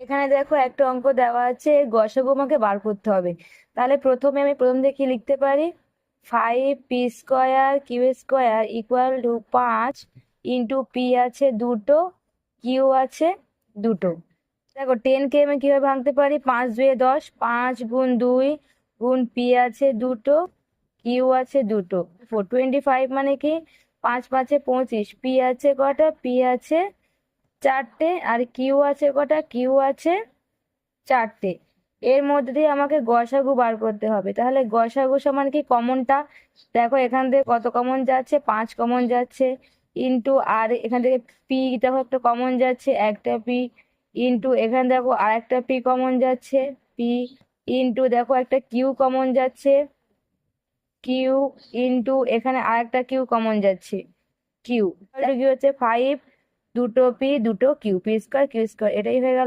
এখানে দেখো একটা অঙ্ক দেওয়া আছে, গসাগু আমাকে বার করতে হবে। তাহলে প্রথমে আমি প্রথম দিয়ে কি লিখতে পারি? 5p² ইকুয়াল টু 5 পি আছে দুটো, কিউ আছে দুটো। দেখো 10কে আমি কিভাবে ভাঙতে পারি? 5 2 10, 5 গুণ 2 গুণ পি আছে দুটো, কিউ আছে দুটো। 425 মানে কি? 5 5 25, পি আছে কটা? পি আছে চারটে। আর কিউ আছে কটা? কিউ আছে চারটে। এর মধ্যে দিয়ে আমাকে গসাগু বার করতে হবে। তাহলে গসাগু সমান কি? কমনটা দেখো, এখান থেকে কত কমন যাচ্ছে? 5 কমন যাচ্ছে। ইন্টু আর এখান থেকে পি দেখো একটা কমন যাচ্ছে, একটা পি। ইন্টু এখানে দেখো আর একটা পি কমন যাচ্ছে, পি। ইন্টু দেখো একটা কিউ কমন যাচ্ছে, কিউ। ইন্টু এখানে আর একটা কিউ কমন যাচ্ছে, কিউ। কি হচ্ছে? 5 2 P 2 Q, P square Q square, এটাই হয়ে গেল।